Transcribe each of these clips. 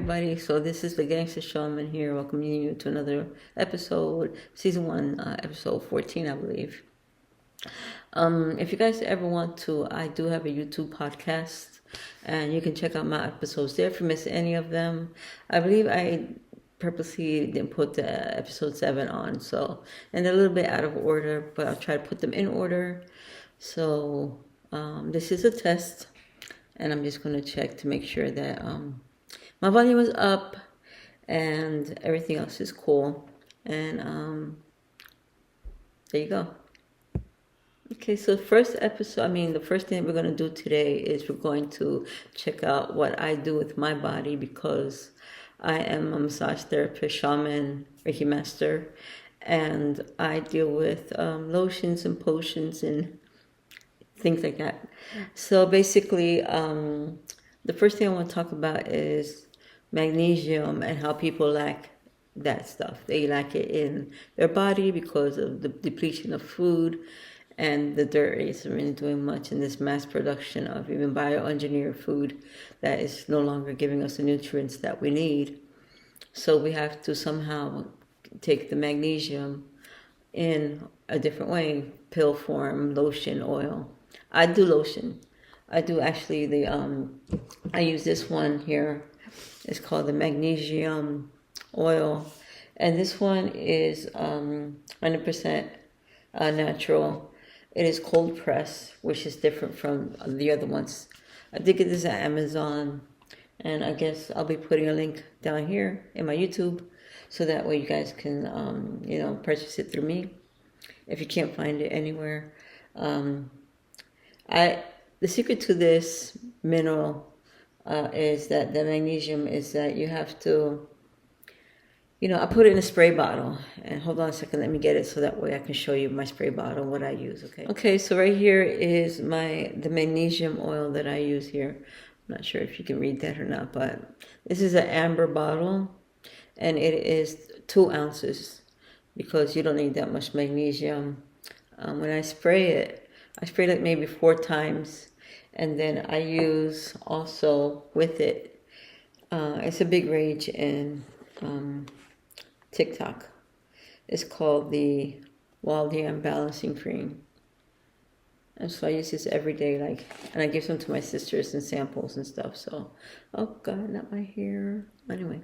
everybody. So this is the Gangsta Shaman here, welcoming you to another episode, season 1, episode 14, I believe. If you guys ever want to, I do have a YouTube podcast, and you can check out my episodes there if you miss any of them. I believe I purposely didn't put the episode 7 on, so, and they're a little bit out of order, but I'll try to put them in order. So this is a test, and I'm just going to check to make sure that my volume is up and everything else is cool. And there you go. Okay, so the first the first thing we're going to do today is we're going to check out what I do with my body, because I am a massage therapist, shaman, Reiki master, and I deal with lotions and potions and things like that. So basically, the first thing I want to talk about is magnesium and how people lack that stuff. They lack it in their body because of the depletion of food, and the dirt isn't really doing much in this mass production of even bioengineered food that is no longer giving us the nutrients that we need. So we have to somehow take the magnesium in a different way, pill form, lotion, oil. I do lotion. I do actually I use this one here. It's called the magnesium oil. And this one is 100% natural. It is cold pressed, which is different from the other ones. I did get this at Amazon, and I guess I'll be putting a link down here in my YouTube, so that way you guys can, purchase it through me if you can't find it anywhere. The secret to this mineral is that the magnesium is that you have to, I put it in a spray bottle. And hold on a second, let me get it so that way I can show you my spray bottle, what I use, okay? Okay, so right here is the magnesium oil that I use here. I'm not sure if you can read that or not, but this is an amber bottle, and it is 2 ounces, because you don't need that much magnesium. When I spray it, I spray like maybe 4 times, and then I use also with it, it's a big rage in TikTok. It's called the Wild Yam Balancing Cream. And so I use this every day, and I give some to my sisters and samples and stuff. So, oh God, not my hair. Anyway,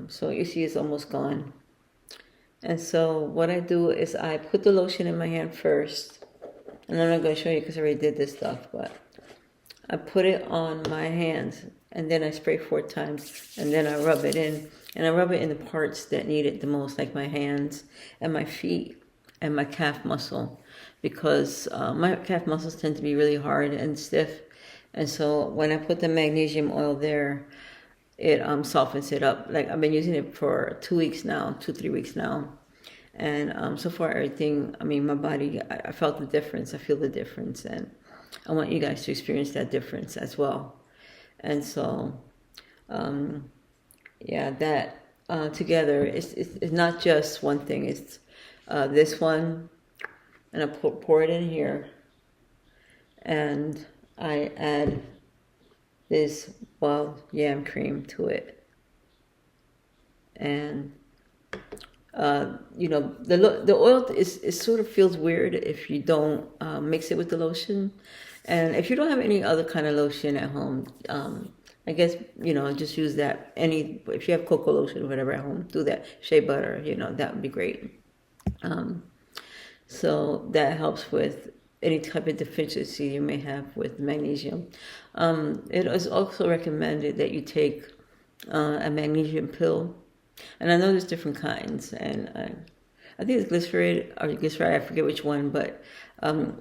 so you see it's almost gone. And so what I do is I put the lotion in my hand first. And I'm not going to show you because I already did this stuff, but I put it on my hands, and then I spray 4 times, and then I rub it in. And I rub it in the parts that need it the most, like my hands and my feet and my calf muscle, because my calf muscles tend to be really hard and stiff. And so when I put the magnesium oil there, it softens it up. Like, I've been using it for 2 weeks now, 2-3 weeks now. And so far, everything, my body, I felt the difference. I feel the difference. And I want you guys to experience that difference as well. And so, that together, it's not just one thing. It's this one, and I pour it in here. And I add this wild yam cream to it. And the oil is sort of feels weird if you don't mix it with the lotion. And if you don't have any other kind of lotion at home, I guess, just use that. If you have cocoa lotion or whatever at home, do that. Shea butter, that would be great. So that helps with any type of deficiency you may have with magnesium. It is also recommended that you take a magnesium pill. And I know there's different kinds, and I think it's glyceride, I forget which one, but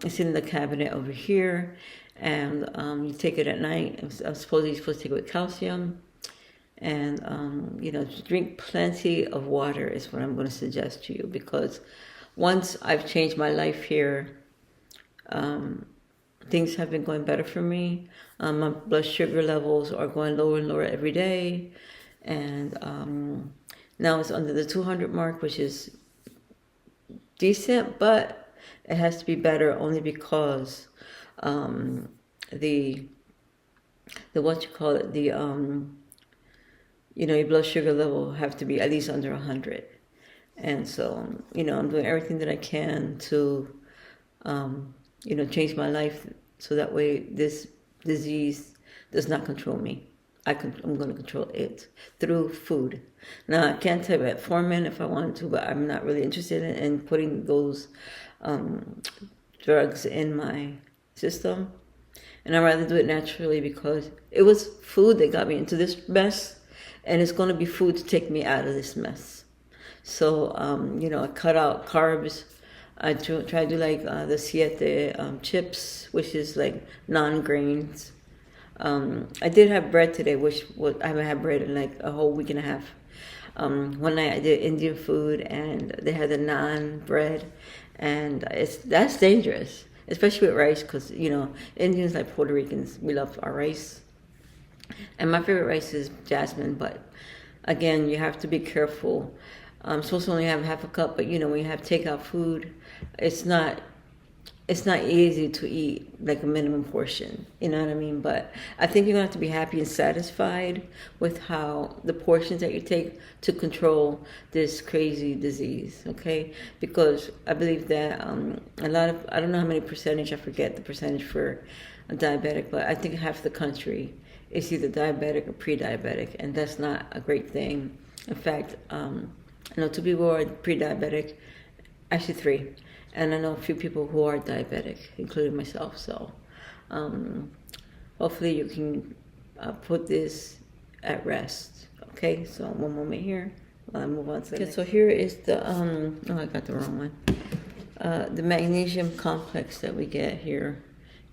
it's in the cabinet over here, and you take it at night. I'm supposed to take it with calcium, and drink plenty of water is what I'm going to suggest to you, because once I've changed my life here, things have been going better for me. My blood sugar levels are going lower and lower every day, and now it's under the 200 mark, which is decent, but it has to be better only because the your blood sugar level have to be at least under 100. And so, I'm doing everything that I can to, change my life so that way this disease does not control me. I'm going to control it through food. Now, I can tell you metformin if I wanted to, but I'm not really interested in putting those drugs in my system. And I'd rather do it naturally because it was food that got me into this mess, and it's going to be food to take me out of this mess. So, I cut out carbs. I try to do like the siete chips, which is like non-grains. I did have bread today, I haven't had bread in like a whole week and a half. One night I did Indian food, and they had the naan bread, and that's dangerous, especially with rice, because Indians, like Puerto Ricans, we love our rice. And my favorite rice is jasmine, but again, you have to be careful. I'm supposed to only have half a cup, but when you have takeout food, it's not easy to eat like a minimum portion, you know what I mean? But I think you're going to have to be happy and satisfied with how the portions that you take to control this crazy disease, okay? Because I believe that I don't know how many percentage, I forget the percentage for a diabetic, but I think half the country is either diabetic or pre-diabetic, and that's not a great thing. In fact, I know 2 people who are pre-diabetic, actually 3. And I know a few people who are diabetic, including myself. So hopefully you can put this at rest. Okay, so one moment here while I move on to the next. So here is the, I got the wrong one. The magnesium complex that we get here,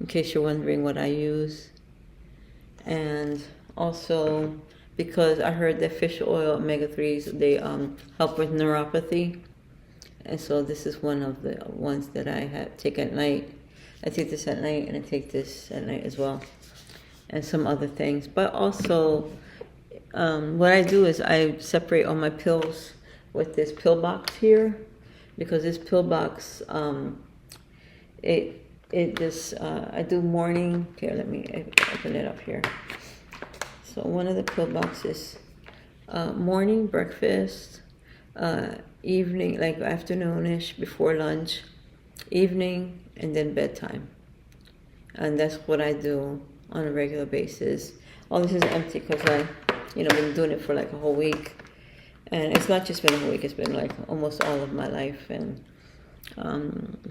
in case you're wondering what I use. And also, because I heard that fish oil omega-3s, they help with neuropathy. And so this is one of the ones that I take at night. I take this at night, and I take this at night as well. And some other things. But also, what I do is I separate all my pills with this pill box here. Because this pill box, I do morning. Here, let me open it up here. So one of the pill boxes, morning, breakfast, evening, like afternoonish, before lunch, evening, and then bedtime. And that's what I do on a regular basis. All this is empty because I, been doing it for like a whole week. And it's not just been a whole week, it's been like almost all of my life. And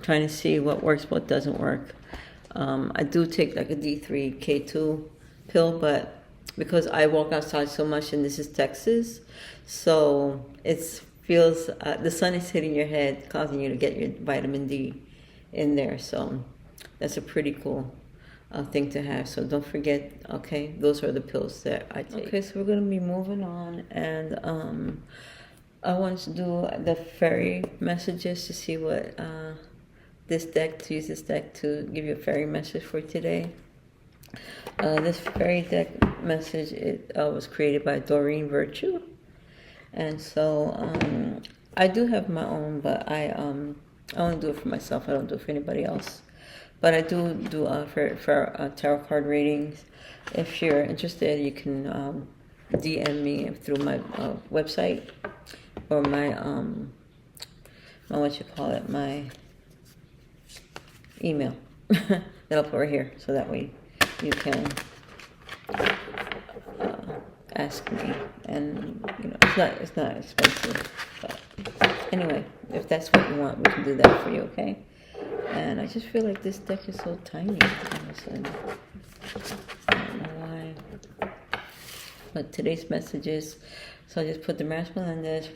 trying to see what works, what doesn't work. I do take like a D3 K2 pill, but because I walk outside so much, and this is Texas, so it feels, the sun is hitting your head, causing you to get your vitamin D in there. So that's a pretty cool thing to have. So don't forget, okay, those are the pills that I take. Okay, so we're going to be moving on, and I want to do the fairy messages to see what to use this deck to give you a fairy message for today. This fairy deck message, it was created by Doreen Virtue. And so I do have my own, but I only do it for myself. I don't do it for anybody else. But I do for tarot card readings. If you're interested, you can DM me through my website or my my email that I'll put right here, so that way you can ask me, and it's not expensive, but anyway, if that's what you want, we can do that for you, okay? And I just feel like this deck is so tiny all of a sudden. I don't know why, but today's messages, so I just put the masculine in this,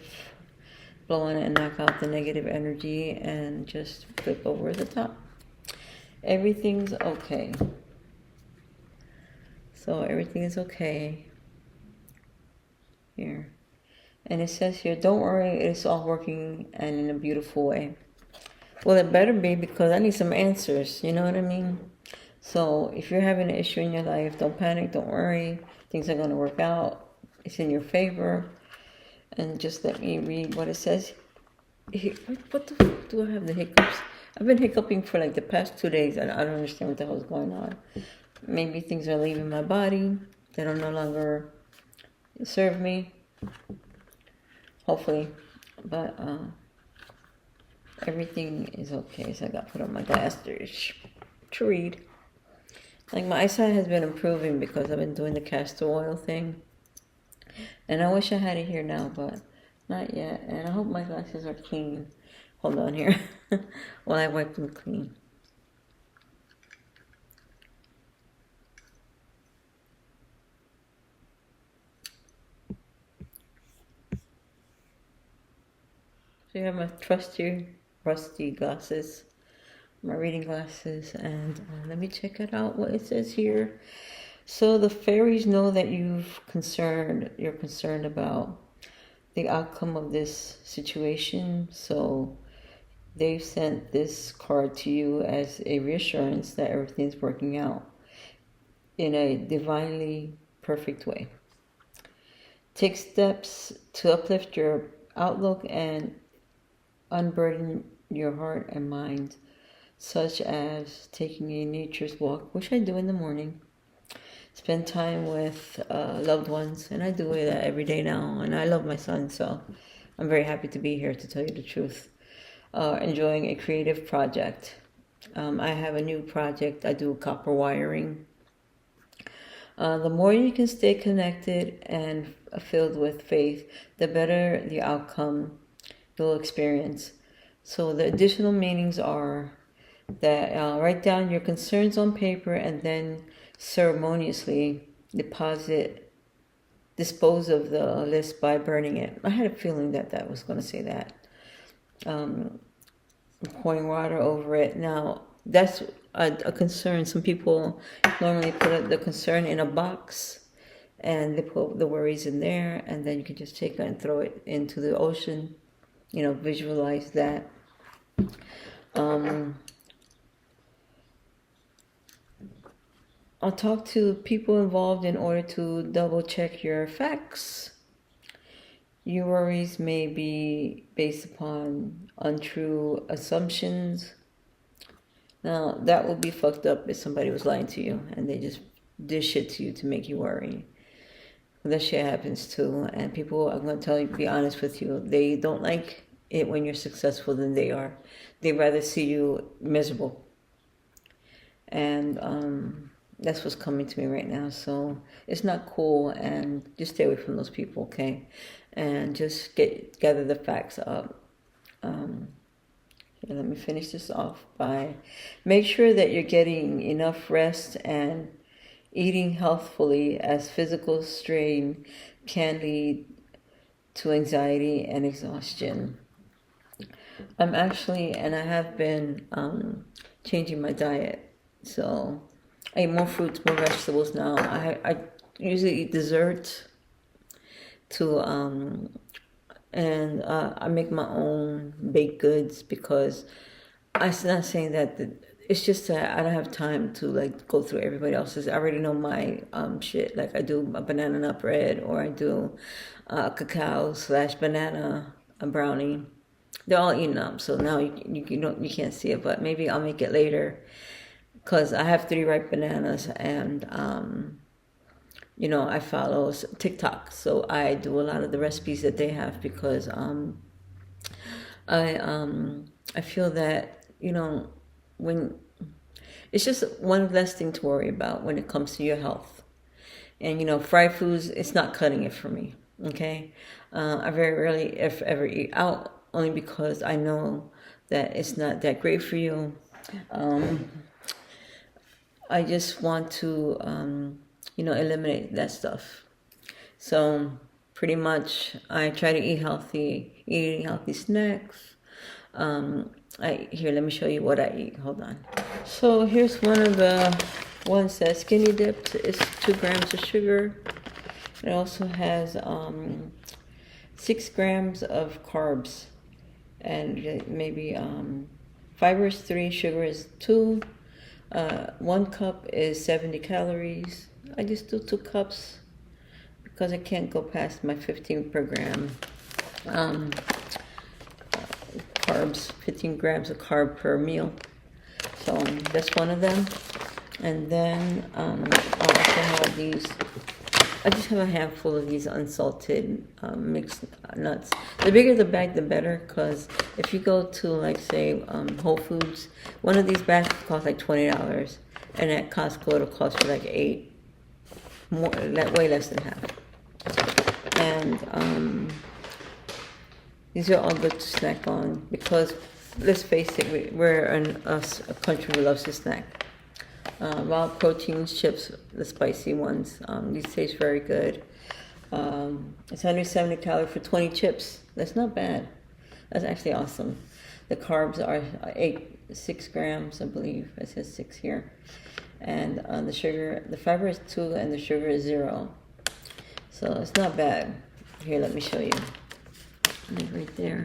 blow on it and knock out the negative energy, and just flip over the top. Everything's okay. So everything is okay here. And it says here, don't worry, it's all working and in a beautiful way. Well, it better be, because I need some answers, you know what I mean? So if you're having an issue in your life, don't panic, don't worry. Things are going to work out. It's in your favor. And just let me read what it says. What the fuck do I have the hiccups? I've been hiccuping for like the past 2 days, and I don't understand what the hell is going on. Maybe things are leaving my body that are no longer serve me, hopefully. But everything is okay. So I got to put on my glasses to read. Like, my eyesight has been improving because I've been doing the castor oil thing. And I wish I had it here now, but not yet. And I hope my glasses are clean. Hold on here while I wipe them clean. So you have my trusty, rusty glasses, my reading glasses, and let me check it out, what it says here. So the fairies know that you're concerned about the outcome of this situation. So they've sent this card to you as a reassurance that everything's working out in a divinely perfect way. Take steps to uplift your outlook and unburden your heart and mind, such as taking a nature's walk, which I do in the morning. Spend time with loved ones, and I do that every day now, and I love my son, so I'm very happy to be here, to tell you the truth. Enjoying a creative project. I have a new project. I do copper wiring. The more you can stay connected and filled with faith, the better the outcome you'll experience. So the additional meanings are that write down your concerns on paper and then ceremoniously dispose of the list by burning it. I had a feeling that was going to say that. Pouring water over it. Now, that's a concern. Some people normally put the concern in a box and they put the worries in there, and then you can just take it and throw it into the ocean. Visualize that. I'll talk to people involved in order to double check your facts. Your worries may be based upon untrue assumptions. Now, that would be fucked up if somebody was lying to you and they just did shit to you to make you worry. That shit happens too. And people, I'm going to tell you, be honest with you, they don't like it when you're successful than they are. They'd rather see you miserable. And that's what's coming to me right now. So it's not cool, and just stay away from those people, okay? And just gather the facts up. Let me finish this off by make sure that you're getting enough rest and eating healthfully, as physical strain can lead to anxiety and exhaustion. I'm actually, and I have been changing my diet. So I eat more fruits, more vegetables now. I usually eat dessert to and I make my own baked goods, because I'm not saying that it's just that I don't have time to like go through everybody else's. I already know my shit. Like, I do a banana nut bread, or I do cacao/banana brownie. They're all eaten up, so now you can't see it, but maybe I'll make it later, because I have 3 ripe bananas, and I follow TikTok, so I do a lot of the recipes that they have, because I feel that when it's just one less thing to worry about when it comes to your health. And fried foods, it's not cutting it for me. Okay, I very rarely, if ever, eat out, only because I know that it's not that great for you. I just want to eliminate that stuff. So pretty much I try to eat healthy, eating healthy snacks. Here, let me show you what I eat. Hold on. So here's one of the ones that's skinny dipped. It's 2 grams of sugar. It also has 6 grams of carbs, and maybe fiber is 3, sugar is 2. 1 cup is 70 calories. I just do 2 cups because I can't go past my 15 per gram. Carbs, 15 grams of carb per meal. So that's one of them. And then I also have these I just have a handful of these unsalted mixed nuts. The bigger the bag, the better, because if you go to, like, say, Whole Foods, one of these bags costs like $20, and at Costco it'll cost you like $8, more, way less than half. And these are all good to snack on because, let's face it, we're a country who loves to snack. Raw proteins, chips, the spicy ones. These taste very good. It's 170 calories for 20 chips. That's not bad. That's actually awesome. The carbs are 6 grams, I believe. It says 6 here. And the sugar, the fiber is 2 and the sugar is 0. So it's not bad. Here, let me show you. Right there.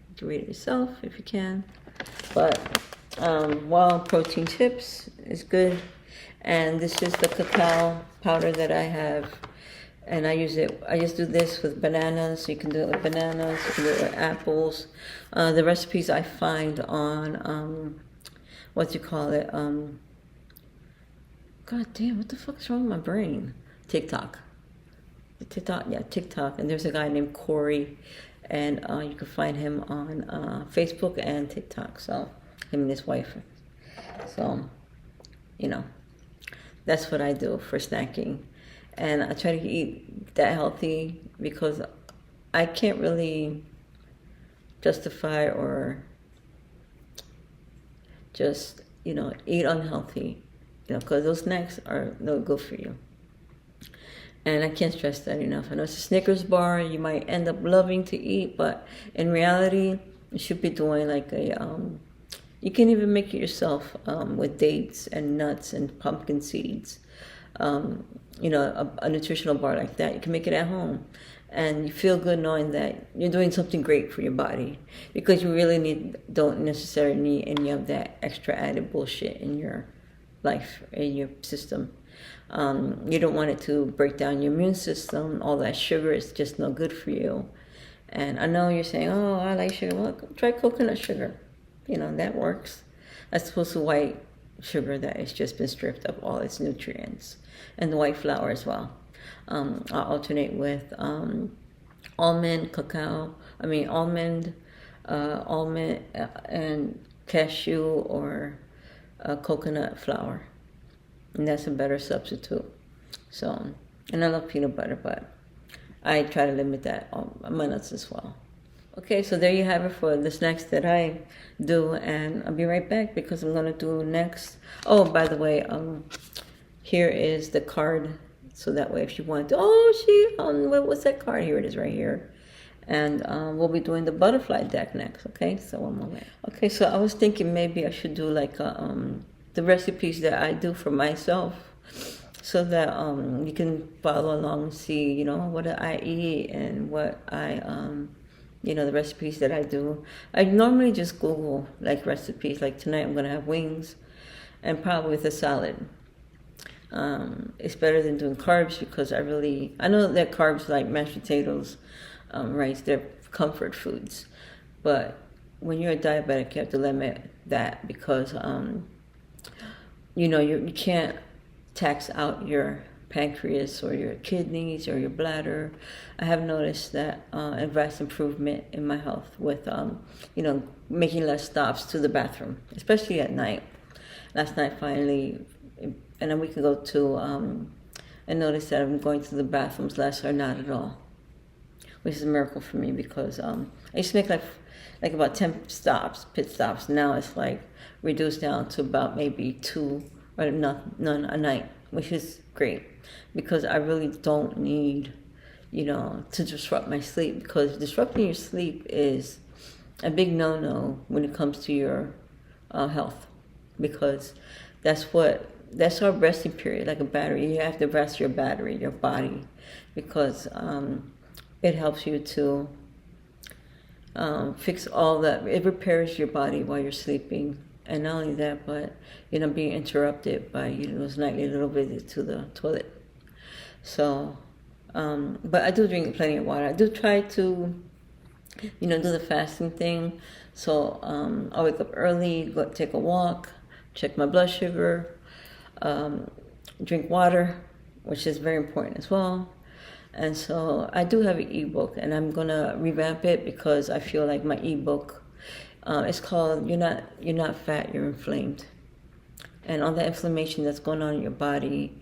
You can read it yourself if you can. But wild protein chips is good, and this is the cacao powder that I have, and I just do this with bananas. You can do it with bananas, you can do it with apples. The recipes I find on what you call it, god damn, what the fuck's wrong with my brain? TikTok, and there's a guy named Corey, and you can find him on Facebook and TikTok. So him and his wife. So, that's what I do for snacking. And I try to eat that healthy because I can't really justify or just, eat unhealthy, because those snacks are no good for you. And I can't stress that enough. I know it's a Snickers bar you might end up loving to eat, but in reality, you should be doing like you can even make it yourself with dates and nuts and pumpkin seeds. A nutritional bar like that, you can make it at home. And you feel good knowing that you're doing something great for your body, because you really don't necessarily need any of that extra added bullshit in your life, in your system. You don't want it to break down your immune system. All that sugar is just no good for you. And I know you're saying, oh, I like sugar. Well, try coconut sugar. That works. As opposed to white sugar that has just been stripped of all its nutrients. And the white flour as well. I'll alternate with almond and cashew or coconut flour. And that's a better substitute. So, and I love peanut butter, but I try to limit that on my nuts as well. Okay, so there you have it for the snacks that I do, and I'll be right back because I'm going to do next. Oh, by the way, here is the card, so that way if you want to, what's that card? Here it is right here. And we'll be doing the butterfly deck next, okay? So one moment. Okay, so I was thinking maybe I should do like the recipes that I do for myself, so that you can follow along and see, what I eat and what I the recipes that I do. I normally just Google like recipes. Like tonight I'm gonna have wings and probably with a salad. It's better than doing carbs because I know that carbs like mashed potatoes, rice, they're comfort foods. But when you're a diabetic, you have to limit that because you can't tax out your pancreas or your kidneys or your bladder. I have noticed that a vast improvement in my health with making less stops to the bathroom, especially at night. Last night finally, and then we can go to and notice that I'm going to the bathrooms less or not at all, which is a miracle for me because I used to make like about 10 pit stops. Now it's like reduced down to about maybe 2 or none a night, which is great because I really don't need, to disrupt my sleep, because disrupting your sleep is a big no-no when it comes to your health, because that's our resting period, like a battery. You have to rest your battery, your body, because it helps you to fix all that. It repairs your body while you're sleeping. And not only that, but being interrupted by those nightly little visits to the toilet. So, but I do drink plenty of water. I do try to, do the fasting thing. So I'll wake up early, go take a walk, check my blood sugar, drink water, which is very important as well. And so I do have an ebook, and I'm gonna revamp it because I feel like my ebook, it's called "You're Not Fat, You're Inflamed," and all the inflammation that's going on in your body,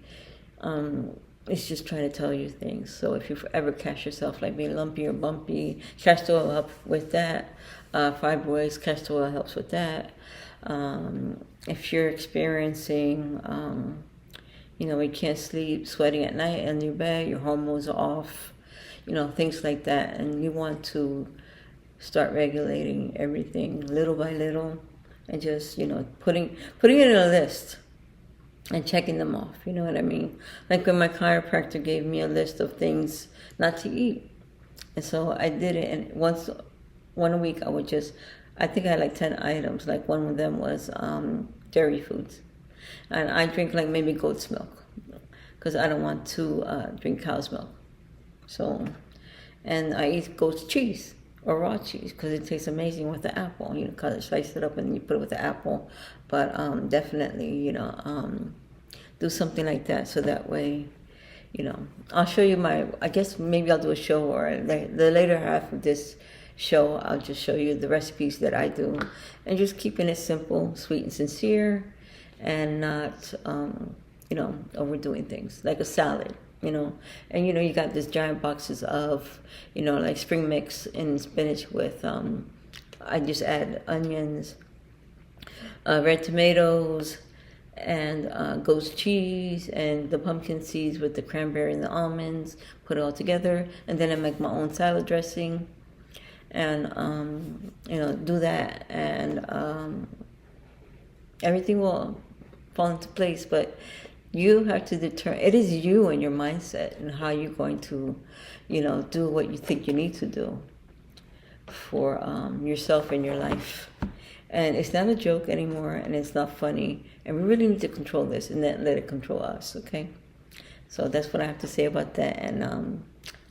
it's just trying to tell you things. So if you ever catch yourself like being lumpy or bumpy, castor oil helps with that. Fibroids, castor oil helps with that. If you're experiencing you can't sleep, sweating at night in your bed, your hormones are off, things like that. And you want to start regulating everything little by little and just, putting it in a list and checking them off. You know what I mean? Like when my chiropractor gave me a list of things not to eat. And so I did it. And one a week, I think I had like 10 items. Like one of them was dairy foods. And I drink like maybe goat's milk because I don't want to drink cow's milk. So, and I eat goat's cheese or raw cheese because it tastes amazing with the apple. Cut it, slice it up, and you put it with the apple. But definitely, do something like that so that way, I'll show you I guess maybe I'll do a show, or the later half of this show, I'll just show you the recipes that I do, and just keeping it simple, sweet, and sincere. And not, overdoing things like a salad, And, you got these giant boxes of, like spring mix and spinach with, I just add onions, red tomatoes, and goat's cheese, and the pumpkin seeds with the cranberry and the almonds, put it all together. And then I make my own salad dressing and, do that. And everything will fall into place, but you have to determine. It is you and your mindset and how you're going to, do what you think you need to do for yourself and your life. And it's not a joke anymore, and it's not funny. And we really need to control this and not let it control us. Okay, so that's what I have to say about that. And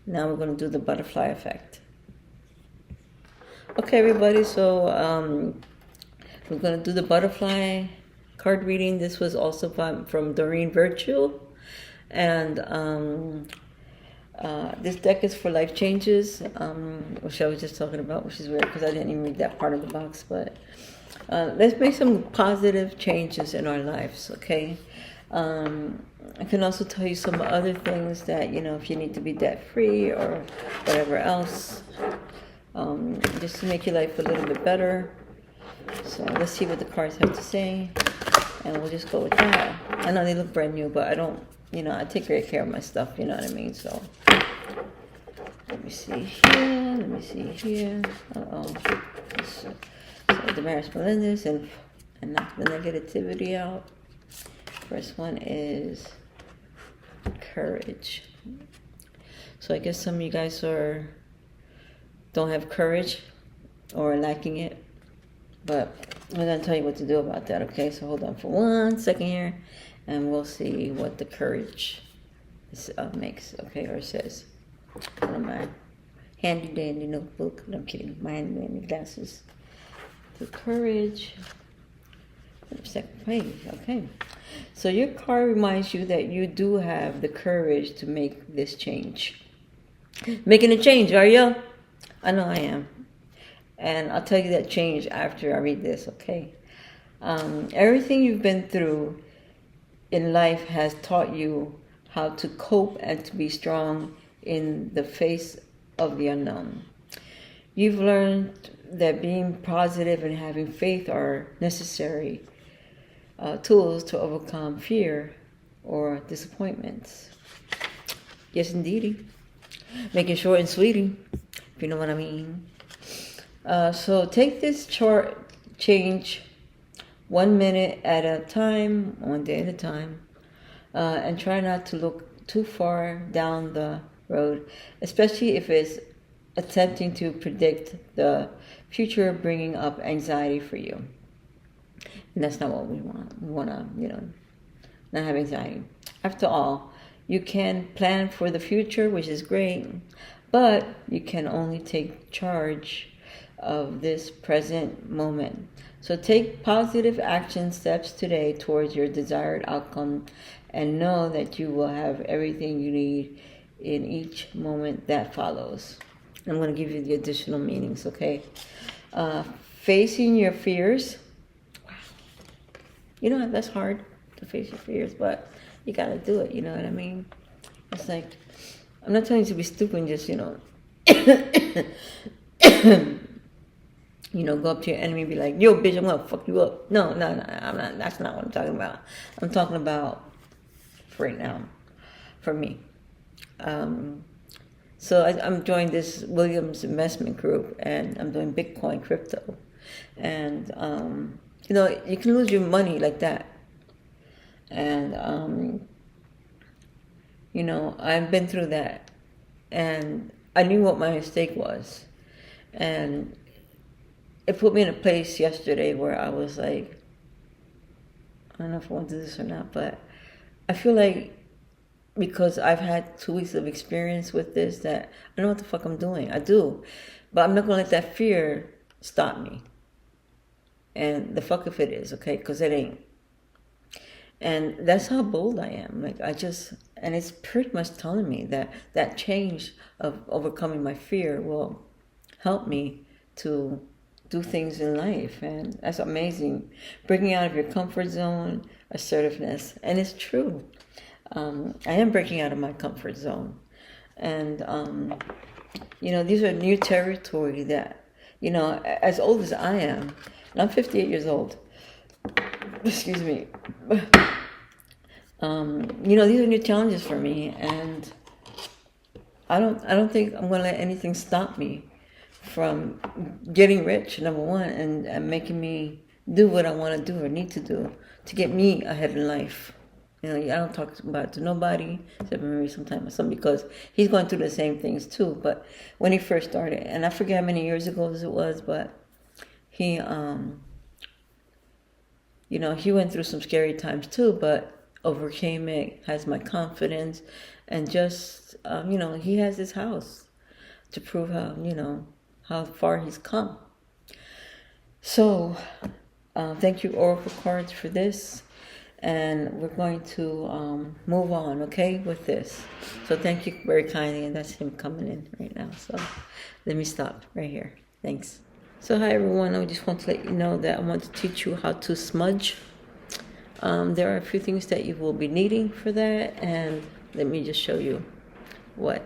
now we're going to do the butterfly effect. Okay, everybody. So we're going to do the butterfly card reading. This was also from Doreen Virtue, and this deck is for life changes, which I was just talking about, which is weird because I didn't even read that part of the box. But let's make some positive changes in our lives, okay? I can also tell you some other things that, if you need to be debt free or whatever else, just to make your life a little bit better. So let's see what the cards have to say. And we'll just go with that. I know they look brand new, but I don't, I take great care of my stuff, you know what I mean? So, let me see here. Uh-oh. So Damarisong Melendez and knock the negativity out. First one is courage. So I guess some of you guys don't have courage or lacking it. But I'm going to tell you what to do about that, okay? So hold on for 1 second here, and we'll see what the courage makes, okay, or says. One of my handy-dandy notebook. No, I'm kidding. My handy-dandy glasses. The courage. Second page, okay. So your card reminds you that you do have the courage to make this change. Making a change, are you? I know I am. And I'll tell you that change after I read this, okay? Everything you've been through in life has taught you how to cope and to be strong in the face of the unknown. You've learned that being positive and having faith are necessary tools to overcome fear or disappointments. Yes, indeedy. Make it short and sweetie, if you know what I mean. So take this chart change 1 minute at a time, 1 day at a time, and try not to look too far down the road, especially if it's attempting to predict the future, bringing up anxiety for you. And that's not what we want. We want to, not have anxiety. After all, you can plan for the future, which is great, but you can only take charge of this present moment. So take positive action steps today towards your desired outcome and know that you will have everything you need in each moment that follows. I'm going to give you the additional meanings, okay? Facing your fears. You know, that's hard to face your fears, but you got to do it, you know what I mean? It's like, I'm not telling you to be stupid and just, you know, you know, go up to your enemy and be like, yo, bitch, I'm going to fuck you up. No, I'm not. That's not what I'm talking about. I'm talking about for right now, for me. So I'm joining this Williams investment group, and I'm doing Bitcoin crypto. And, you know, you can lose your money like that. And, you know, I've been through that. And I knew what my mistake was. And it put me in a place yesterday where I was like, I don't know if I want to do this or not, but I feel like because I've had 2 weeks of experience with this that I know what the fuck I'm doing. I do. But I'm not going to let that fear stop me. And the fuck if it is, okay? Because it ain't. And that's how bold I am. Like, and it's pretty much telling me that that change of overcoming my fear will help me to do things in life. And that's amazing. Breaking out of your comfort zone, assertiveness. And it's true. I am breaking out of my comfort zone. And, you know, these are new territory that, you know, as old as I am, and I'm 58 years old. Excuse me. You know, these are new challenges for me, and I don't think I'm gonna let anything stop me from getting rich, number one, and making me do what I want to do or need to do to get me ahead in life. You know, I don't talk about it to nobody, except maybe sometimes my son, because he's going through the same things too. But when he first started, and I forget how many years ago it was, but he, you know, he went through some scary times too, but overcame it, has my confidence, and just, you know, he has his house to prove how, you know, how far he's come. So, thank you, Oracle cards, for this. And we're going to move on, okay, with this. So thank you very kindly, and that's him coming in right now. So let me stop right here. Thanks. So hi everyone, I just want to let you know that I want to teach you how to smudge. There are a few things that you will be needing for that, and let me just show you what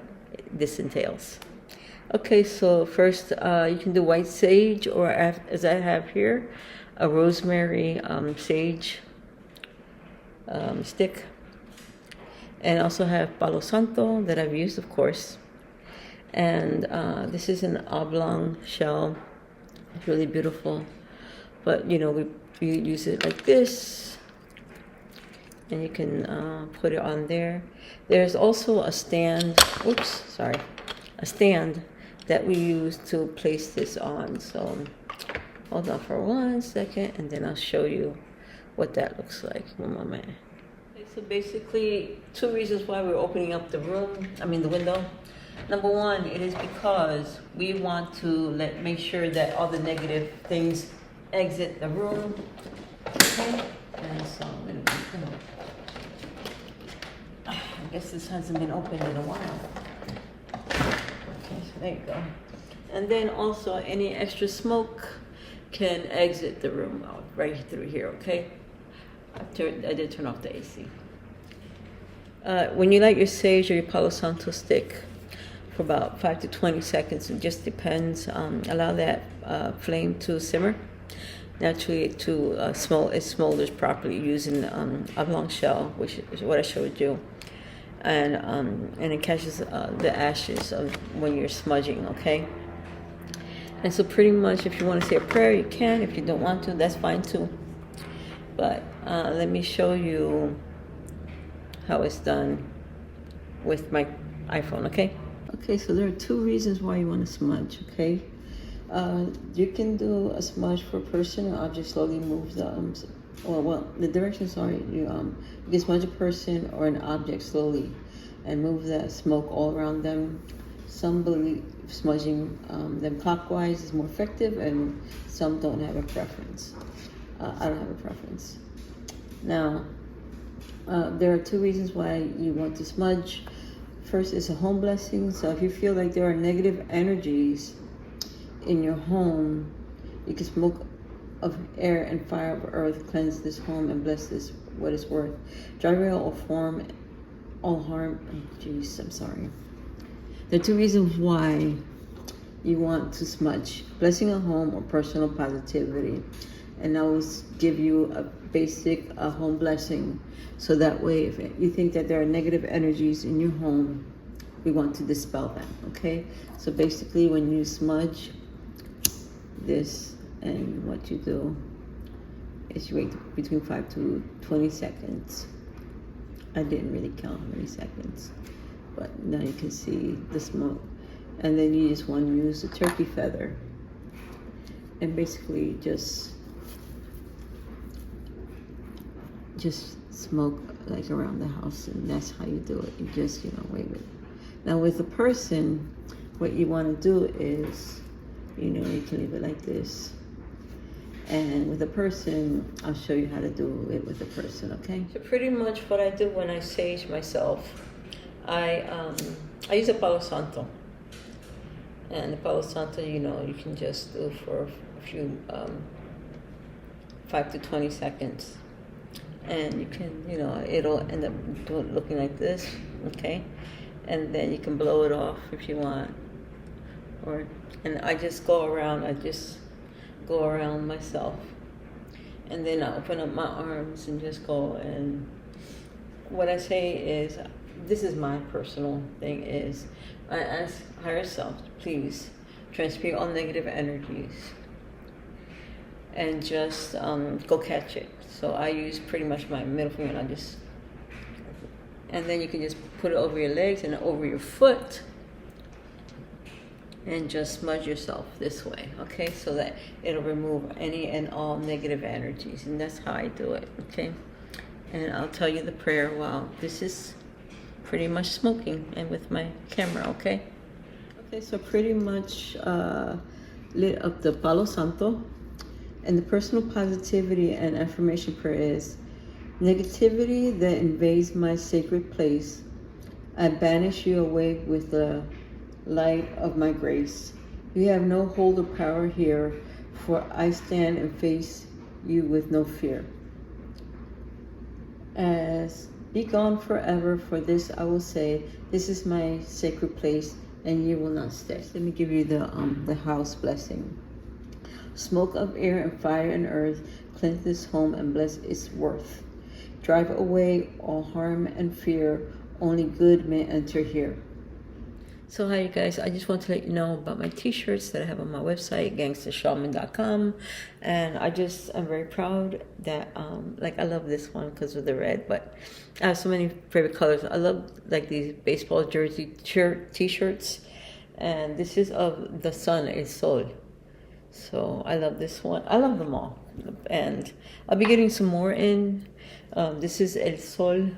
this entails. Okay, so first you can do white sage, or as I have here, a rosemary sage stick, and also have Palo Santo that I've used, of course. And this is an oblong shell. It's really beautiful, but you know, we use it like this, and you can put it on there. There's also a stand, a stand that we use to place this on. So hold on for 1 second, and then I'll show you what that looks like. One moment. Okay, so basically, 2 reasons why we're opening up the window. Number one, it is because we want to make sure that all the negative things exit the room. Okay, and so I guess this hasn't been opened in a while. Okay, so there you go. And then also, any extra smoke can exit the room out right through here. Okay. I did turn off the AC. When you light your sage or your Palo Santo stick for about 5 to 20 seconds, it just depends. Allow that flame to simmer naturally to it smolders properly using oblong shell, which is what I showed you, and it catches the ashes of when you're smudging. Okay. And so pretty much, if you want to say a prayer, you can. If you don't want to, that's fine too. But let me show you how it's done with my iPhone, okay? Okay, so there are 2 reasons why you want to smudge, okay? You can do a smudge for a person or object, slowly move the directions are you can smudge a person or an object slowly and move the smoke all around them. Some believe smudging them clockwise is more effective, and some don't have a preference. I don't have a preference. Now, There are two reasons why you want to smudge. First is a home blessing. So if you feel like there are negative energies in your home, you can smoke of air and fire of earth, cleanse this home and bless this what is worth. Driving out all form, all harm. Oh, jeez, I'm sorry. There are two reasons why you want to smudge: blessing a home or personal positivity. And I will give you a basic home blessing, so that way if you think that there are negative energies in your home, we want to dispel them. Okay, so basically when you smudge this, and what you do is you wait between 5 to 20 seconds. I didn't really count how many seconds, but now you can see the smoke. And then you just want to use a turkey feather and basically just smoke like around the house, and that's how you do it. You just, wave it. Now with a person, what you want to do is, you can leave it like this. And with a person, I'll show you how to do it with a person, okay? So pretty much what I do when I sage myself, I use a Palo Santo. And the Palo Santo, you can just do for a few, 5 to 20 seconds. And you can, it'll end up looking like this, okay? And then you can blow it off if you want. And I just go around myself. And then I open up my arms and just go. And what I say is, this is my personal thing, is I ask higher self, please transmute all negative energies and just go catch it. So I use pretty much my middle finger, and and then you can just put it over your legs and over your foot and just smudge yourself this way, okay? So that it'll remove any and all negative energies, and that's how I do it, okay? And I'll tell you the prayer while this is pretty much smoking and with my camera, okay? Okay, so pretty much lit up the Palo Santo. And the personal positivity and affirmation prayer is, negativity that invades my sacred place, I banish you away with the light of my grace. You have no hold or power here, for I stand and face you with no fear. As be gone forever, for this I will say, this is my sacred place, and you will not stay. Let me give you the house blessing. Smoke of air and fire and earth, cleanse this home and bless its worth. Drive away all harm and fear, only good may enter here. So hi you guys, I just want to let you know about my t-shirts that I have on my website, gangstashaman.com. And I'm very proud that, I love this one because of the red, but I have so many favorite colors. I love these baseball jersey t-shirts, and this is of the sun, El Sol. So I love this one. I love them all. And I'll be getting some more in. This is El Sol,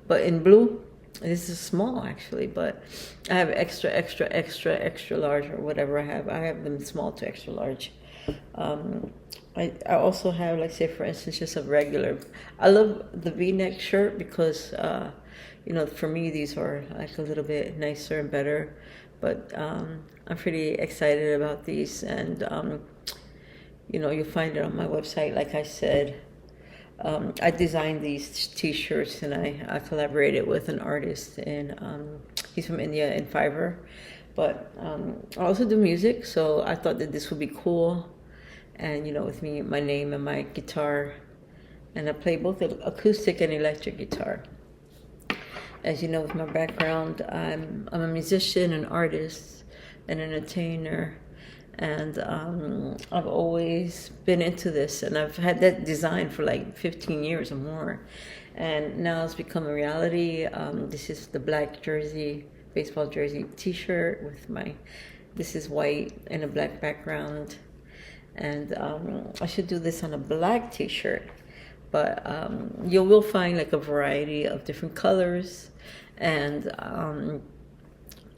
but in blue. This is small actually, but I have extra large, or whatever I have. I have them small to extra large. I also have, say for instance, just a regular. I love the V-neck shirt because, for me these are like a little bit nicer and better. But I'm pretty excited about these, and you'll find it on my website. Like I said, I designed these t-shirts, and I collaborated with an artist, and he's from India, in Fiverr. But I also do music, so I thought that this would be cool. And with me, my name and my guitar, and I play both acoustic and electric guitar. As you know, with my background, I'm a musician, an artist, an entertainer, and I've always been into this, and I've had that design for 15 years or more, and now it's become a reality. This is the black jersey, baseball jersey t-shirt with this is white and a black background, and I should do this on a black t-shirt. But you will find a variety of different colors, and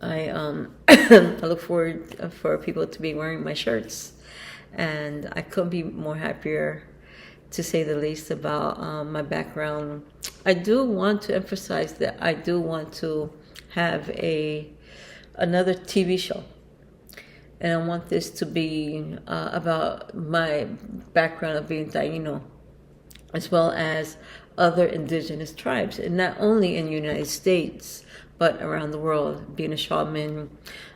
I I look forward for people to be wearing my shirts, and I couldn't be more happier, to say the least, about my background I do want to emphasize that I do want to have another TV show, and I want this to be about my background of being Taino, as well as other indigenous tribes, and not only in the United States, but around the world. Being a shaman,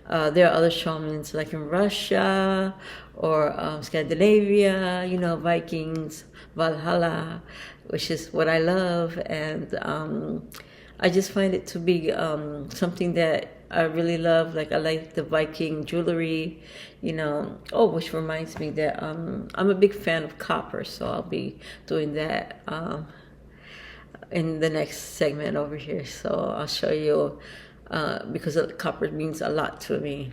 there are other shamans like in Russia or Scandinavia, you know, Vikings, Valhalla, which is what I love, and I just find it to be something that I really love. Like, I like the Viking jewelry, you know. Oh, which reminds me that I'm a big fan of copper, so I'll be doing that in the next segment over here. So I'll show you, because copper means a lot to me,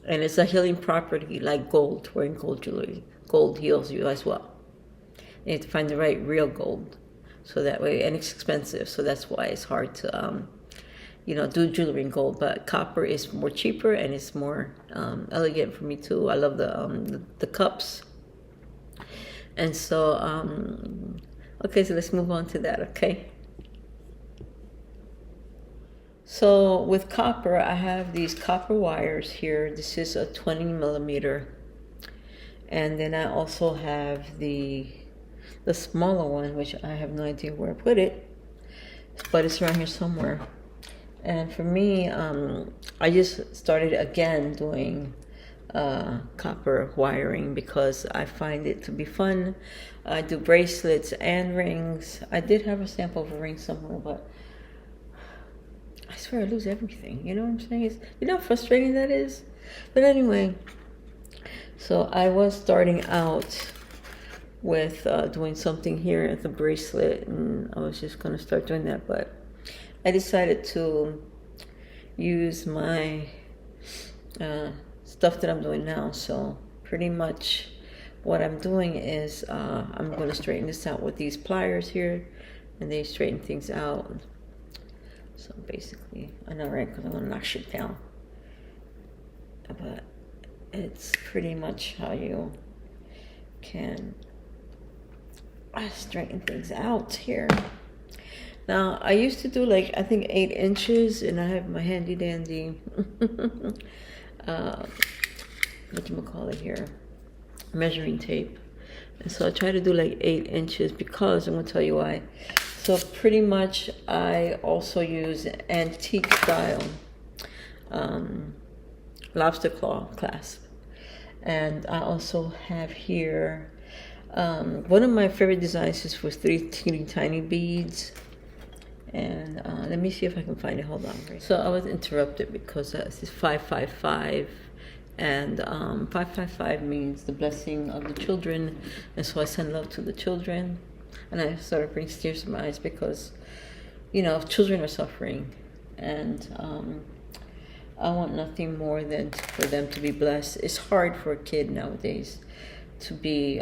and it's a healing property, like gold. Wearing gold jewelry, gold heals you as well. You have to find the right real gold, so that way, and it's expensive, so that's why it's hard to you know, do jewelry in gold. But copper is more cheaper, and it's more elegant for me too. I love the cups. And so okay, so let's move on to that. Okay, so with copper, I have these copper wires here. This is a 20 millimeter, and then I also have the smaller one, which I have no idea where I put it, but it's around here somewhere. And for me, I just started again doing copper wiring because I find it to be fun. I do bracelets and rings. I did have a sample of a ring somewhere, but I swear I lose everything. You know what I'm saying? You know how frustrating that is? But anyway, so I was starting out with doing something here at the bracelet, and I was just going to start doing that, but I decided to use my stuff that I'm doing now. So pretty much what I'm doing is I'm going to straighten this out with these pliers here, and they straighten things out. So basically, I know, right, because I'm going to knock shit down, but it's pretty much how you can straighten things out here. Now, I used to do, like, I think 8 inches, and I have my handy dandy whatchamacallit here, measuring tape. And so I try to do like 8 inches, because I'm going to tell you why. So pretty much I also use antique style lobster claw clasp. And I also have here, one of my favorite designs is for 3 teeny tiny beads. And let me see if I can find it. Hold on. So I was interrupted because this is 555, and 555 means the blessing of the children, and so I send love to the children. And I started bringing tears to my eyes because, you know, children are suffering, and I want nothing more than for them to be blessed. It's hard for a kid nowadays to be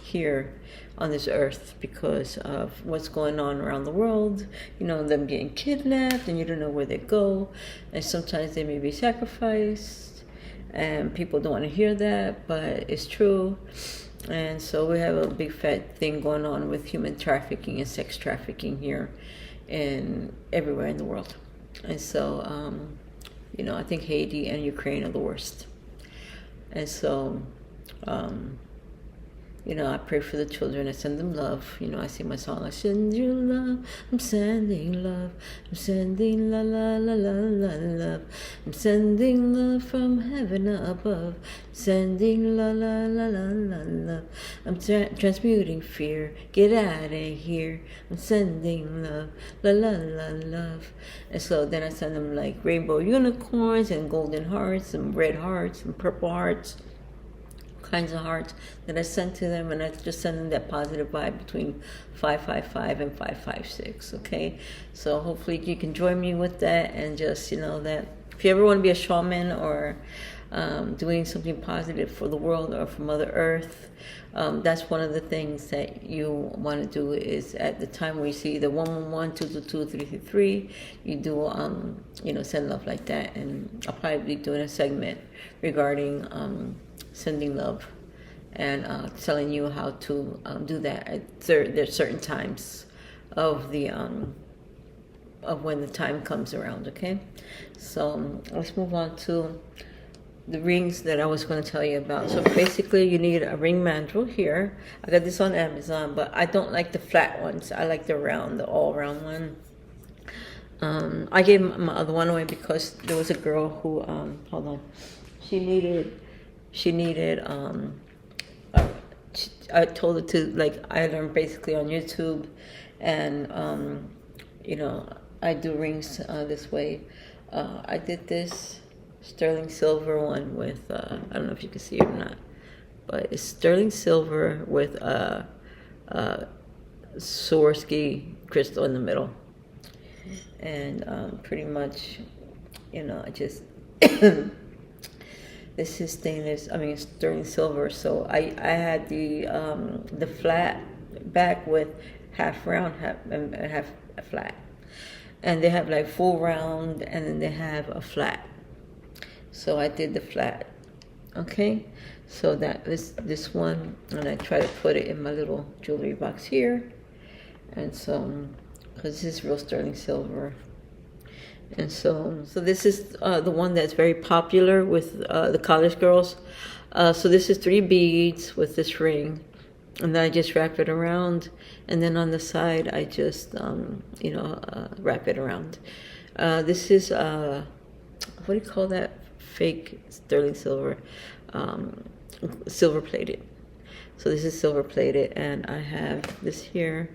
here on this earth because of what's going on around the world, you know, them getting kidnapped, and you don't know where they go, and sometimes they may be sacrificed, and people don't want to hear that, but it's true. And so we have a big fat thing going on with human trafficking and sex trafficking here and everywhere in the world. And so you know, I think Haiti and Ukraine are the worst. And so you know, I pray for the children. I send them love. You know, I sing my song. I send you love. I'm sending love. I'm sending la la la la la love. I'm sending love from heaven above. Sending la la la la la love. I'm transmuting fear. Get out of here. I'm sending love. La la la love. And so then I send them like rainbow unicorns and golden hearts and red hearts and purple hearts. Kinds of hearts that I send to them, and I just send them that positive vibe between 555 and 556. Okay, so hopefully you can join me with that, and just, you know, that if you ever want to be a shaman or doing something positive for the world or for Mother Earth, that's one of the things that you want to do. Is at the time where you see the 111, 222, 333, you do you know, send love like that. And I'll probably be doing a segment regarding sending love, and telling you how to do that at there's certain times of the of when the time comes around. Okay, so let's move on to the rings that I was going to tell you about. So basically you need a ring mandrel here. I got this on Amazon, but I don't like the flat ones. I like the round, the all round one. I gave my other one away because there was a girl who hold on, she needed I told her to, like, I learned basically on YouTube, and you know, I do rings this way. I did this sterling silver one with I don't know if you can see it or not, but it's sterling silver with Swarovski crystal in the middle, and pretty much, you know, I just this is stainless, I mean sterling silver, so I had the flat back with half round, half flat, and they have like full round, and then they have a flat. So I did the flat. Okay, so that is this one, and I try to put it in my little jewelry box here, and so because this is real sterling silver. And so this is the one that's very popular with the college girls. So this is 3 beads with this ring, and then I just wrap it around, and then on the side I just you know, wrap it around. This is what do you call that fake sterling silver? Silver plated. So this is silver plated, and I have this here.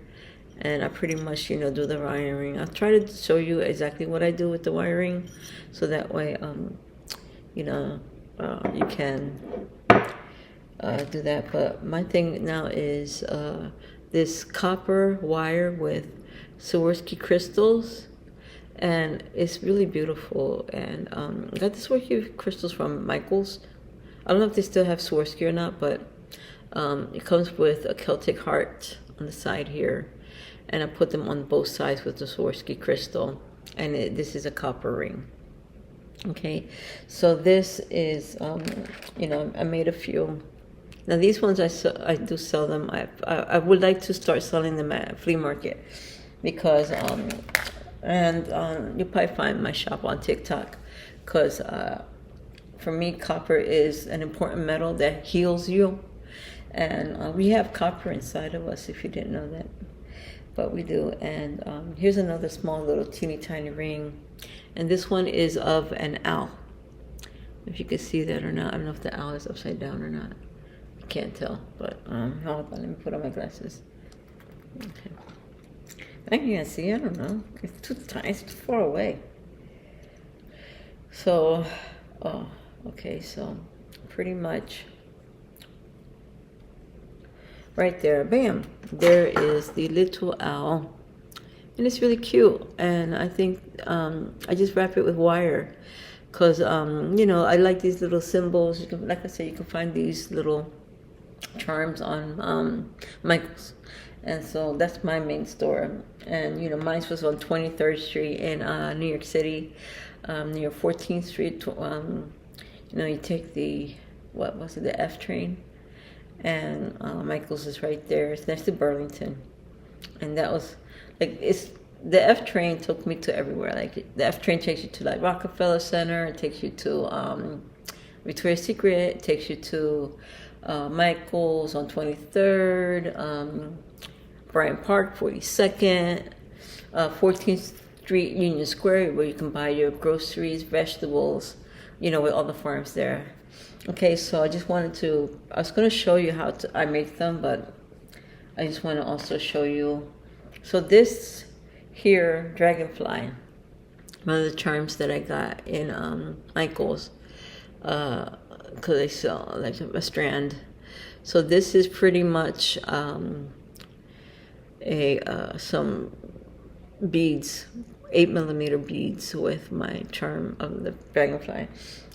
And I pretty much, you know, do the wiring. I'll try to show you exactly what I do with the wiring, so that way, you know, you can do that. But my thing now is this copper wire with Swarovski crystals, and it's really beautiful. And I got the Swarovski crystals from Michael's. I don't know if they still have Swarovski or not, but it comes with a Celtic heart on the side here. And I put them on both sides with the Swarovski crystal, and this is a copper ring. Okay, so this is, you know, I made a few. Now these ones I do sell them. I would like to start selling them at a flea market, because you'll probably find my shop on TikTok, because for me copper is an important metal that heals you, and we have copper inside of us, if you didn't know that. But we do. And here's another small little teeny tiny ring, and this one is of an owl. If you can see that or not, I don't know if the owl is upside down or not. I can't tell, but hold on, let me put on my glasses. Okay, I can't see. I don't know. It's too tiny. It's too far away. So, okay. So, pretty much. Right there, bam, there is the little owl, and it's really cute. And I think I just wrap it with wire, because you know, I like these little symbols. You can, like I said, you can find these little charms on Michael's, and so that's my main store. And you know, mine was on 23rd Street in New York City, near 14th Street. You know, you take the, what was it, the F train. And Michael's is right there. It's next to Burlington, and that was like, it's the F train took me to everywhere. Like the F train takes you to like Rockefeller Center, it takes you to Victoria's Secret, it takes you to Michael's on 23rd, Bryant Park 42nd, 14th Street Union Square, where you can buy your groceries, vegetables, you know, with all the farms there. Okay, so I just wanted to, I was going to show you how I make them, but I just want to also show you. So this here, dragonfly, one of the charms that I got in Michael's, because they sell like a strand. So this is pretty much some beads, 8mm beads with my charm of the dragonfly.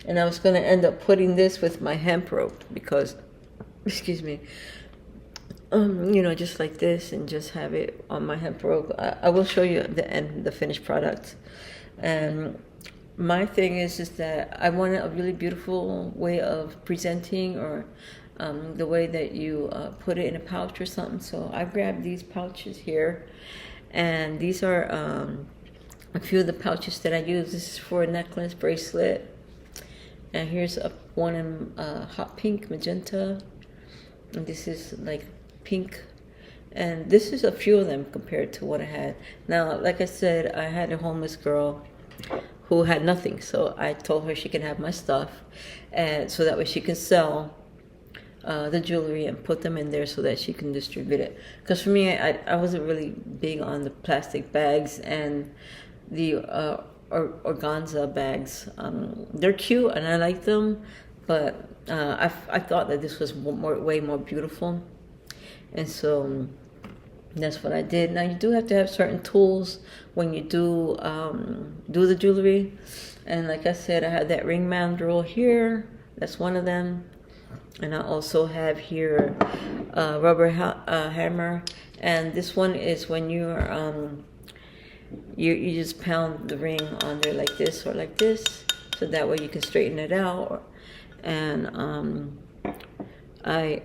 And I was going to end up putting this with my hemp rope, because, excuse me, you know, just like this, and just have it on my hemp rope. I will show you the finished product. And my thing is that I wanted a really beautiful way of presenting, or the way that you put it in a pouch or something. So I grabbed these pouches here, And these are a few of the pouches that I use. This is for a necklace, bracelet. And here's one in hot pink, magenta. And this is like pink. And this is a few of them compared to what I had. Now, like I said, I had a homeless girl who had nothing. So I told her she can have my stuff. And so that way she can sell the jewelry and put them in there so that she can distribute it. Because for me, I wasn't really big on the plastic bags and the organza bags. They're cute and I like them, but I thought that this was way more beautiful. And so that's what I did. Now you do have to have certain tools when you do the jewelry. And like I said, I had that ring mandrel here. That's one of them. And I also have here a rubber hammer. And this one is when you're you just pound the ring on there like this or like this, so that way you can straighten it out. And I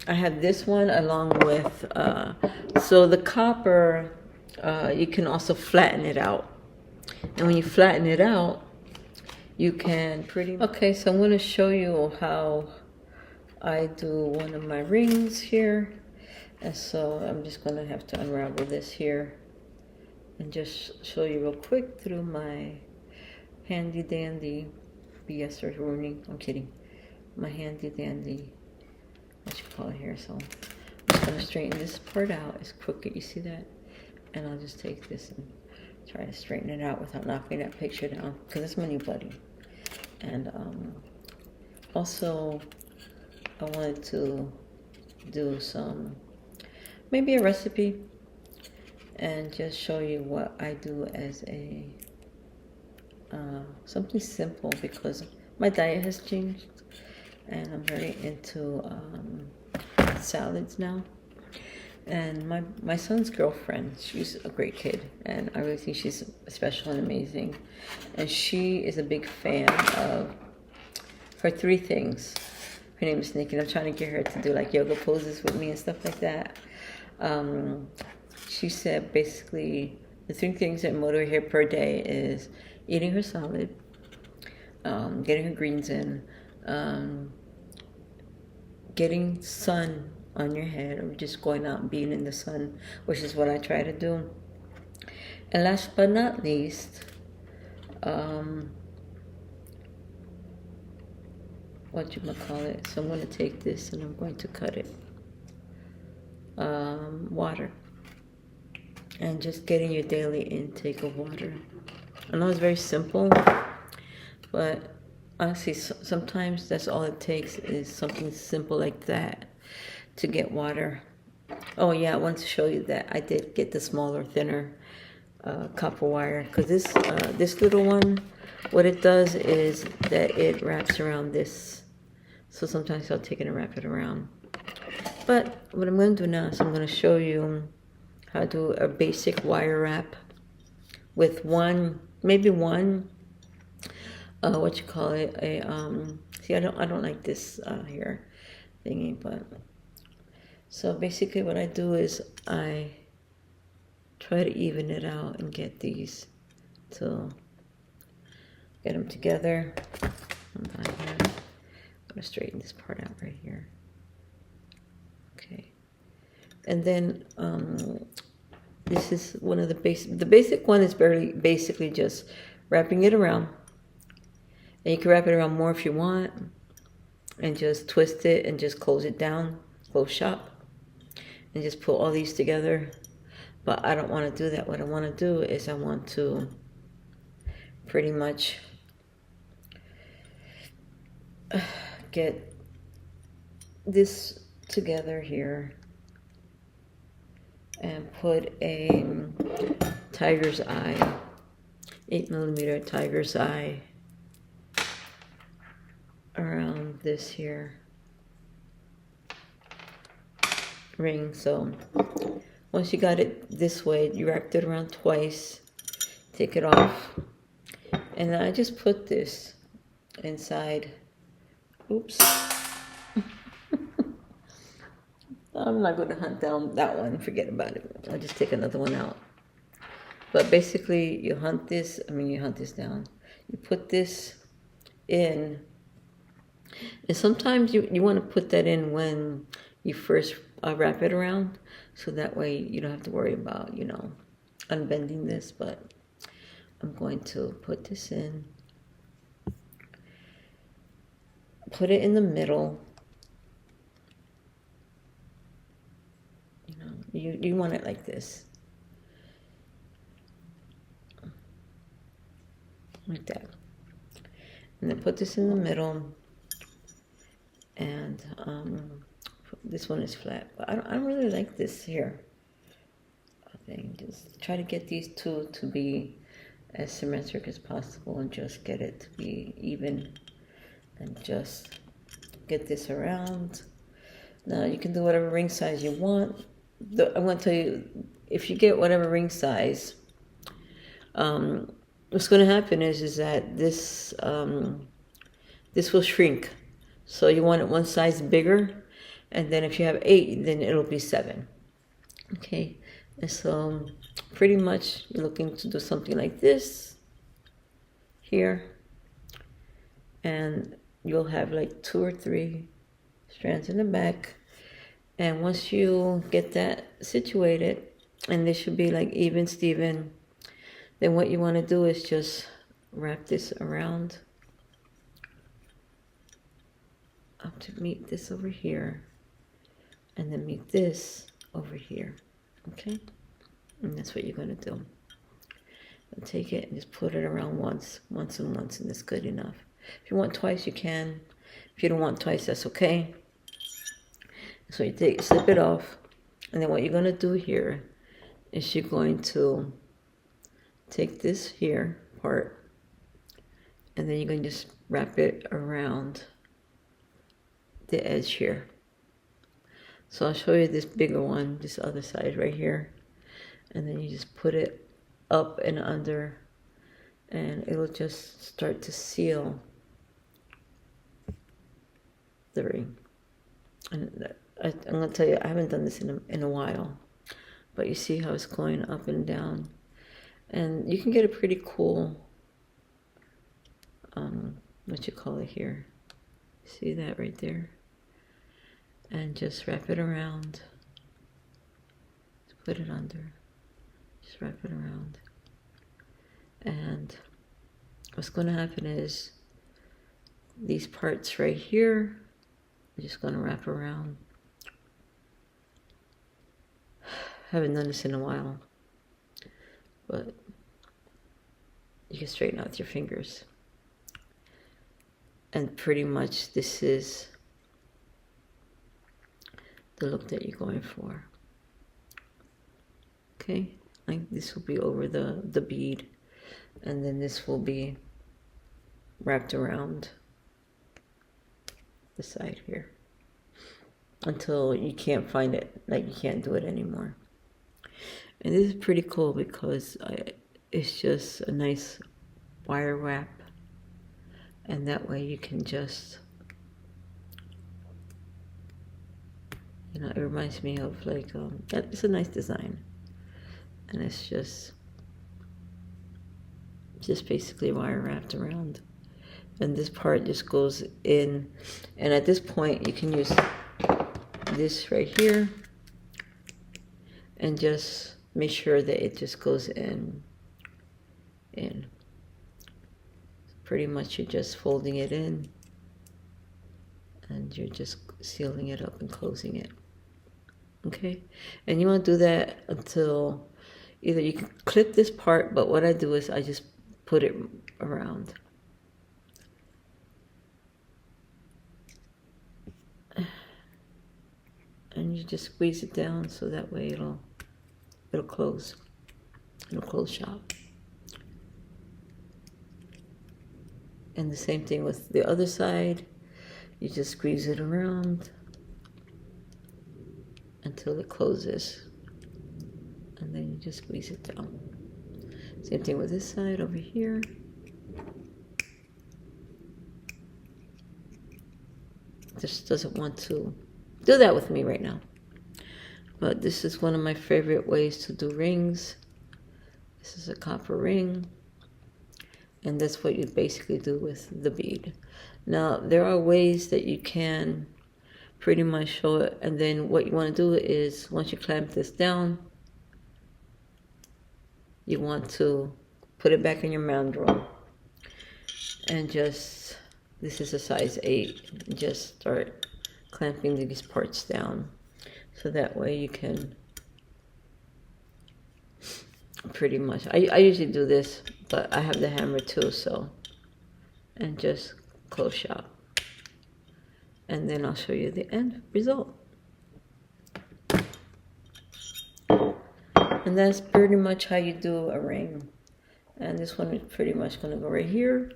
have this one along with so the copper, you can also flatten it out, and when you flatten it out, you can okay, so I'm going to show you how I do one of my rings here. And so I'm just going to have to unravel this here and just show you real quick through my handy dandy BS or ruining. I'm kidding. My handy dandy, what you call it here. So I'm just going to straighten this part out. It's crooked, you see that? And I'll just take this and try to straighten it out without knocking that picture down, because it's my new buddy. And also I wanted to do maybe a recipe and just show you what I do as a something simple, because my diet has changed and I'm very into salads now. And my son's girlfriend, she's a great kid, and I really think she's special and amazing. And she is a big fan of her 3 things. Her name is Nikki, and I'm trying to get her to do like yoga poses with me and stuff like that. She said basically the 3 things that motivate her per day is eating her salad, getting her greens in, getting sun on your head, or just going out and being in the sun, which is what I try to do. And last but not least, what you might call it. So I'm going to take this and I'm going to cut it. Water. And just getting your daily intake of water. I know it's very simple, but honestly, sometimes that's all it takes, is something simple like that to get water. Oh yeah, I want to show you that I did get the smaller, thinner copper wire, because this little one, what it does is that it wraps around this. So sometimes I'll take it and wrap it around. But what I'm going to do now is I'm going to show you how to do a basic wire wrap with maybe one, what you call it, see, I don't like this here thingy, but so basically what I do is I try to even it out and get these to get them together. I'm going to straighten this part out right here. Okay. And then this is one of the basic one is basically just wrapping it around. And you can wrap it around more if you want, and just twist it and just close it down, close shop, and just put all these together. But I don't want to do that. What I want to do is I want to pretty much get this together here and put a tiger's eye, 8mm tiger's eye around this here ring. So once you got it this way, you wrapped it around twice, take it off, and then I just put this inside. Oops. I'm not going to hunt down that one. Forget about it. I'll just take another one out. But basically, you hunt this down. You put this in. And sometimes you want to put that in when you first wrap it around. So that way you don't have to worry about, unbending this. But I'm going to put this in. Put it in the middle. You want it like this. Like that. And then put this in the middle. And this one is flat. But I don't really like this here. I think just try to get these two to be as symmetric as possible and just get it to be even. And just get this around. Now you can do whatever ring size you want. I'm going to tell you, if you get whatever ring size, what's going to happen is that this will shrink. So you want it one size bigger, and then if you have 8, then it'll be 7. Okay, and so pretty much you're looking to do something like this here, and you'll have like 2 or 3 strands in the back. And once you get that situated, and this should be like even Steven, then what you want to do is just wrap this around up to meet this over here, and then meet this over here. Okay, and that's what you're going to do. And take it and just put it around once, and that's good enough. If you want twice, you can. If you don't want twice, that's okay. So you slip it off, and then what you're going to do here is you're going to take this here part, and then you're going to just wrap it around the edge here. So I'll show you this bigger one, this other side right here, and then you just put it up and under, and it'll just start to seal the ring. And I'm going to tell you, I haven't done this in a while, but you see how it's going up and down, and you can get a pretty cool, what you call it here. See that right there? And just wrap it around. Just put it under. Just wrap it around. And what's going to happen is these parts right here, I'm just going to wrap around. Haven't done this in a while, but you can straighten out your fingers. And pretty much this is the look that you're going for. Okay, like this will be over the bead, and then this will be wrapped around the side here until you can't find it, like you can't do it anymore. And this is pretty cool because it's just a nice wire wrap, and that way you can just, it reminds me of like, it's a nice design, and it's just basically wire wrapped around, and this part just goes in, and at this point you can use this right here and just make sure that it just goes in. Pretty much you're just folding it in, and you're just sealing it up and closing it. Okay, and you want to do that until either you can clip this part, but what I do is I just put it around. And you just squeeze it down so that way it'll close. It'll close shop. And the same thing with the other side. You just squeeze it around until it closes, and then you just squeeze it down. Same thing with this side over here. Just doesn't want to do that with me right now. But this is one of my favorite ways to do rings. This is a copper ring. And that's what you basically do with the bead. Now, there are ways that you can pretty much show it. And then what you want to do is, once you clamp this down, you want to put it back in your mandrel. And just, this is a size 8. Just start clamping these parts down. So that way you can pretty much, I usually do this, but I have the hammer too, so, and just close shop. And then I'll show you the end result. And that's pretty much how you do a ring. And this one is pretty much going to go right here.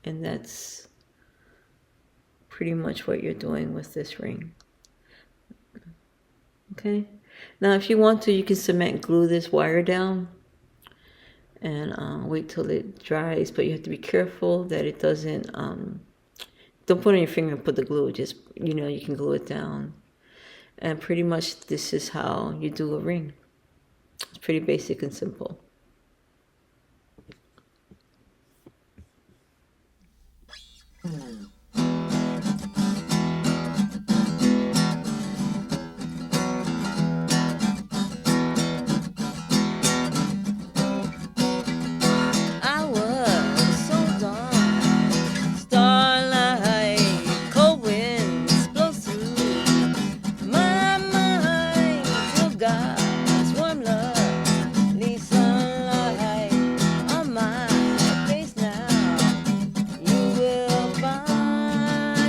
And that's pretty much what you're doing with this ring. Okay. Now, if you want to, you can cement glue this wire down and wait till it dries. But you have to be careful that it doesn't, don't put it on your finger and put the glue. Just, you know, you can glue it down. And pretty much this is how you do a ring. It's pretty basic and simple.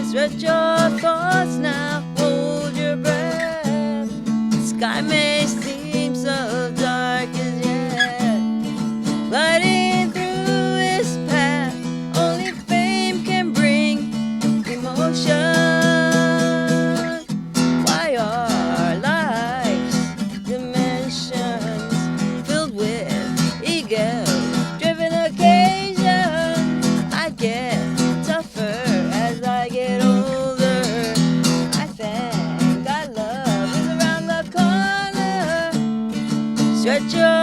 Stretch your thoughts now, hold your breath. The sky may seem so dark as yet, gliding through its path, only fame can bring emotion. Why are life's dimensions filled with ego-driven occasions? I get tougher as I get older. I thank God love is around the corner. Stretch your